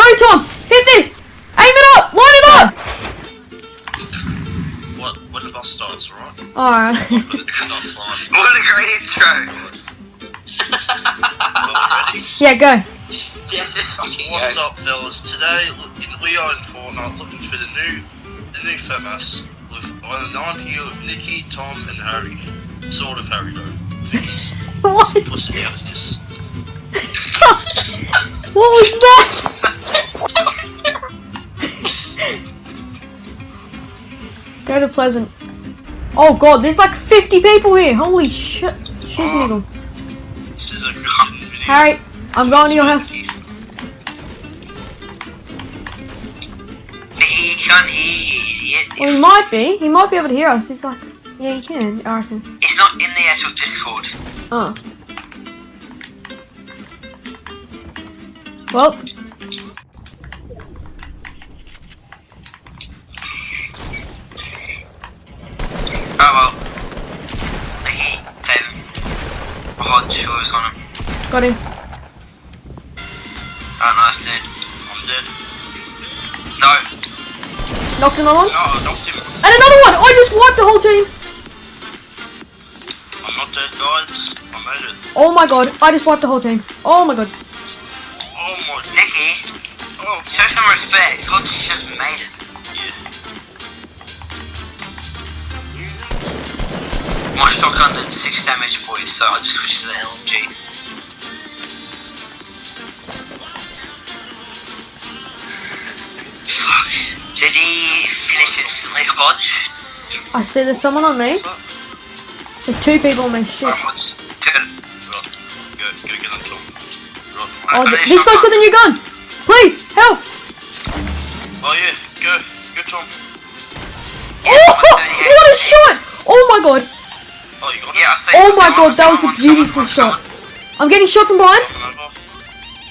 Go, Tom! Hit this! Aim it up! Line it up! What? When the bus starts, alright? Alright. When it starts flying. What a great intro! Ready? Yeah, go. Yes, it's fucking What's go. up, fellas? Today, we are in Fortnite looking for the new Famas with I'm here with Nicky, Tom, and Harry. Sort of Harry though. I think he's What? supposed to be out of this. What was that? Go to Pleasant. Oh god, there's like 50 people here. Holy shit. Shizniggle. This is a good video. Harry, I'm going to your house. He can't hear you, idiot. Well, he might be. He might be able to hear us. He's like, yeah, you can, I reckon. It's not in the actual Discord. Oh. Well. Oh well. Nicky, save him. Hodges was on him. Got him. Oh, nice dude. I'm dead. No. Knocked another one. No, I knocked him. And another one! I just wiped the whole team! I'm not dead, guys. I made it. Oh my god, I just wiped the whole team. Oh my god. Oh my. Nicky, Oh, show some respect. Hodges just made it. yeah. My shotgun did 6 damage, boys, so I just switched to the LMG. Fuck. Did he finish instantly, Hodge? I see there's someone on me. There's 2 people on me. Shit. Oh, Hodge. Good. Right. Go get them, Tom. Right. Oh, got a this guy's got the new gun! Please, help! Oh yeah, go Tom. Oh, what a shot! Oh my god. Oh, you got Yeah, I it? see. Oh my god, that was a One's beautiful coming, shot. one's coming. I'm getting shot from behind. Come over.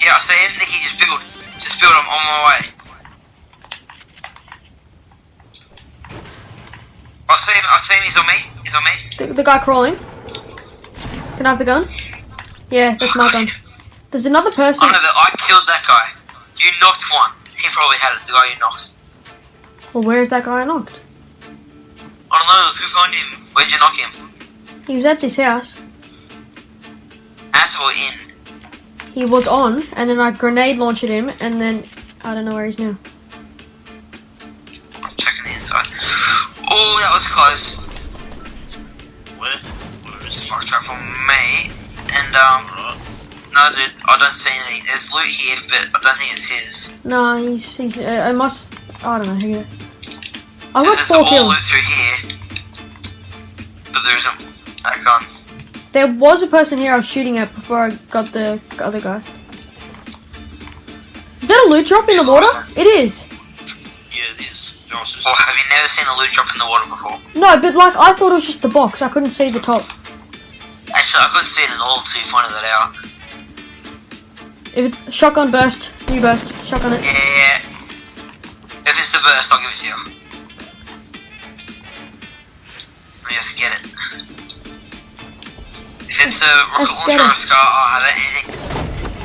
Yeah, I see him. Nicky, just build. Just build. I'm on my way. I see him. He's on me. He's on me. The guy crawling. Can I have the gun? Yeah, that's my gun. There's another person. I know that I killed that guy. You knocked one. He probably had it. The guy you knocked. Well, where's that guy I knocked? I don't know. Let's go find him. Where'd you knock him? He was at this house. At or in? He was on, and then I grenade launched at him, and then I don't know where he's now. I'm checking the inside. Oh, that was close. Where? Where is he? Smoke trap on me. And Right. no, dude. I don't see anything. There's loot here, but I don't think it's his. No, he's I must. I don't know who. I So got there's 4 all kills. loot through here, but there isn't that gun. There was a person here I was shooting at before I got the other guy. Is that a loot drop in the water? It is. Yeah, it is. No, it's just Or have you never seen a loot drop in the water before? No, but like I thought it was just the box. I couldn't see the top. Actually, I couldn't see it at all until you pointed that out. If it's shotgun burst, new burst, shotgun it. Yeah. If it's the burst, I'll give it to you. Let me just get it. If it's a rocket Let's get launcher or it. a scar, I'll have it. Anything.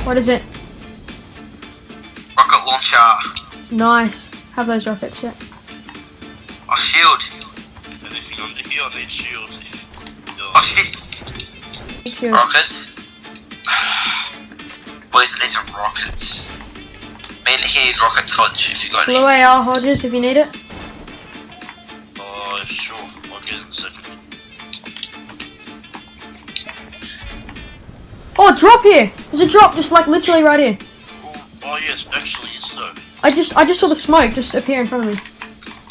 What is it? Rocket launcher. Nice. Have those rockets, yeah. Oh, shield. anything under here. I need shields. Oh, shit. Thank you. Rockets. Boys, I need some rockets. Me and Nicky need rockets, Hodge, if you got any. Blue AR Hodges if you need it. Oh, sure. I'll get it in a second. Oh, drop here! There's a drop just like literally right here. Oh yes, actually it's so. I just saw the smoke just appear in front of me.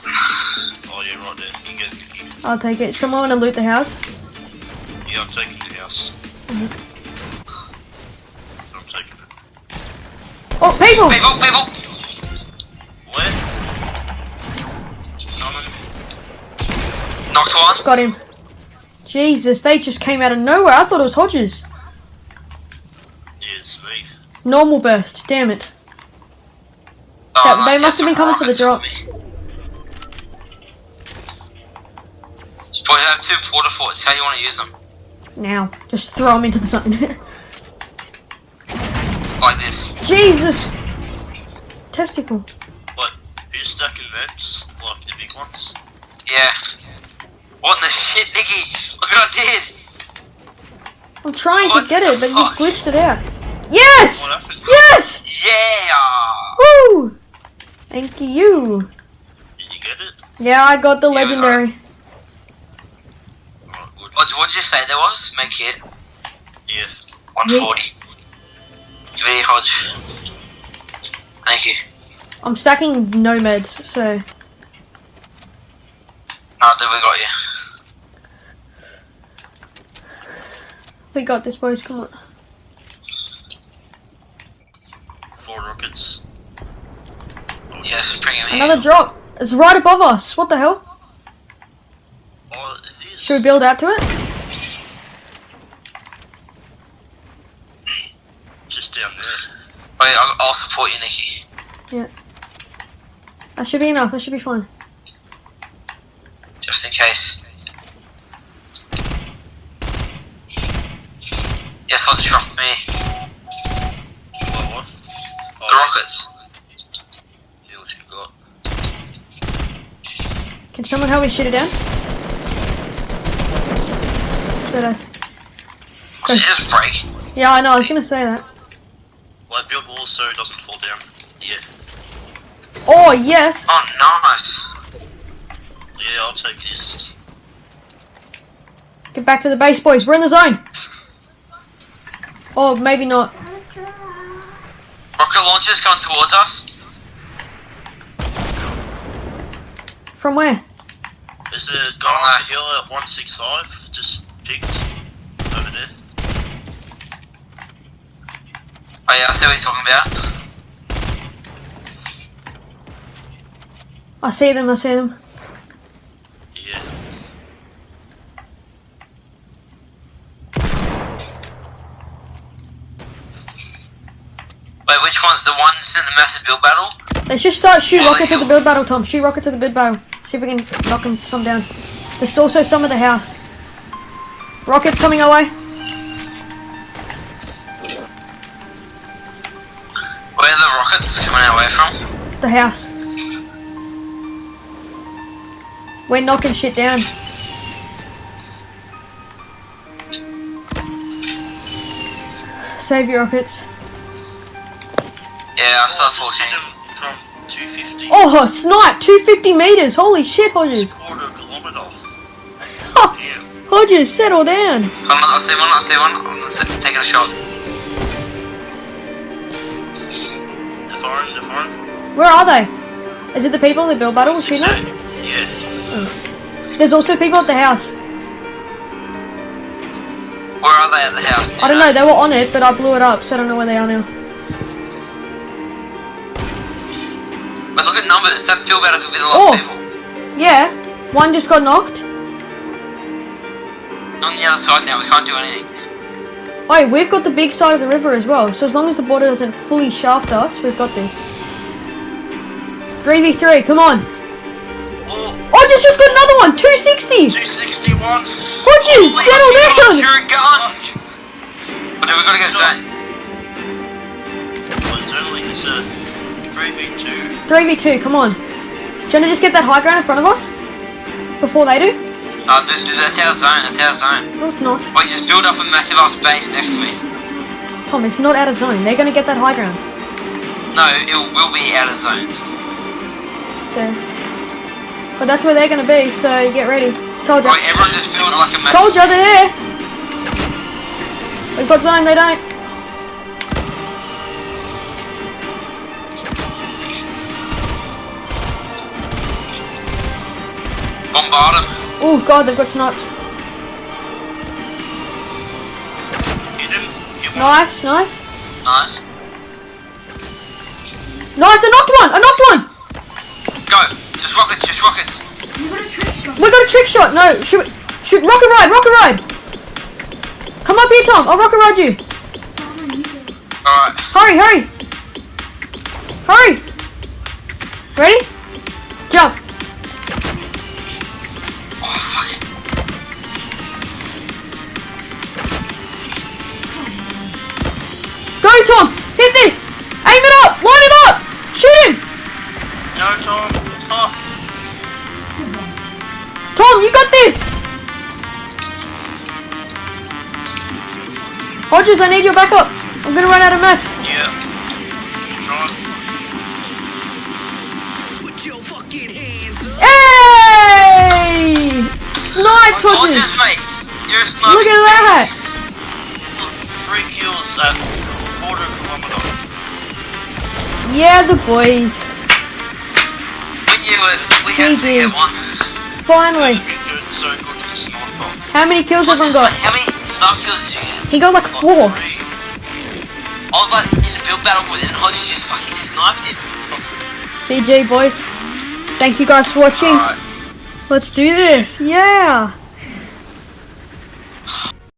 Oh yeah, right there. You get it, Nicky. I'll take it. Someone wanna loot the house? Yeah, I'm taking the house. I'm taking it. Oh, people! People! Where? Coming. Knocked one. Got him. Jesus, they just came out of nowhere. I thought it was Hodges. Yeah, it's me. Normal burst. Damn it. Oh, They nice, must have been coming for the drop. Boy, I have 2 porta forts. How do you want to use them? Now, just throw them into the sun. Like this. Jesus! testicle. What? Who's stacking meds? Like the big ones? Yeah. What in the shit, Nicky? Look what I did! I'm trying to What get the it, but you fuck? glitched it out. Yes! What happened? Yes! Yeah! Woo! Thank you. Did you get it? Yeah, I got the Yeah, we got legendary. Alright, good. What did you say there was? Make it Yeah. 140. Give me Hodge. Thank you. I'm stacking nomads, so No, dude, we got you. we got this, boys. Come on. 4 rockets. Yes, bring him here. Another drop. It's right above us. What the hell? Oh, it is. Should we build out to it? Just down there. Wait, I'll support you, Nicky. Yeah. That should be enough. That should be fine. Just in case. Yes, Hodge dropped me. What? The rockets. Yeah, what you got? Can someone help me shoot it down? So nice. Did it just break? Yeah, I know. I was gonna say that. Like, build wall so it doesn't fall down. Yeah. Oh yes. Oh, nice. Yeah, I'll take this. Get back to the base, boys. We're in the zone. Or maybe not. Rocket launchers coming towards us. From where? There's a guy on the hill at 165, just picked over there. Oh yeah, I see what you're talking about. I see them. I see them. Yeah. Wait, which one's the ones in the massive build battle? Let's just start shoot Oh, rockets the at the hill. build battle, Tom. Shoot rockets at the build battle. See if we can knock them some down. There's also some at the house. Rockets coming our way. Where are the rockets coming our way from? The house. We're knocking shit down. Save your rockets. Yeah, I saw Just hit 14. him from 250. Oh, snipe! 250 meters! Holy shit, Hodges! Quarter kilometer. Oh, Yeah. Hodges, settle down! Hold on, I see one, I see one. I'm taking a shot. The phone. Where are they? Is it the people in the build battle? Shooting at? Yeah. There's also people at the house. Where are they at the house? I don't know, they were on it, but I blew it up, so I don't know where they are now. But look at numbers, that build battle could be a lot Oh. of people. Yeah, one just got knocked. We're on the other side now, we can't do anything. Wait, we've got the big side of the river as well, so as long as the border doesn't fully shaft us, we've got this. 3v3, come on. Oh, just got another one, 260! 261. Hodges, settle down! You're a gun! Oh, dude, we gotta get zone. Well, it's only it's a 3v2. 3v2, come on. Do you want to just get that high ground in front of us? Before they do? Oh, dude, that's our zone, that's our zone. No, it's not. Wait, just build up a massive ass base next to me. Tom, it's not out of zone. They're going to get that high ground. No, it will be out of zone. So. But that's where they're going to be, so get ready. Told ya. Wait, everyone just build like a massive... Told ya, they're there! We've got zone, they don't. Bombard them. Oh god, they've got snipes. Hit him. Hit one. Nice, nice. Nice. Nice, I knocked one! I knocked one! Go. Just rockets, just rockets. We got a trick shot! No, shoot, rocket ride, rocket ride! Come up here, Tom, I'll rocket ride you. Alright. Hurry, hurry! Hurry! Ready? Jump! Oh, fuck. Go, Tom! Hit this! Aim it up! Line it up! Shoot him! Hodges, I need your backup. I'm gonna run out of mats. Yeah. Try. Hey! Snipe, Hodges! Hodges, mate. You're a sniper. Look at that! 3 kills at quarter kilometer. Yeah, the boys. We have to get one. Finally. You've been doing so good with the sniper. How many kills have I got? How many sniper kills did you get? He got like 4. 3. I was like in a field battle with it and Hodges just fucking sniped it. GG, boys. Thank you guys for watching. Alright. Let's do this. Yeah.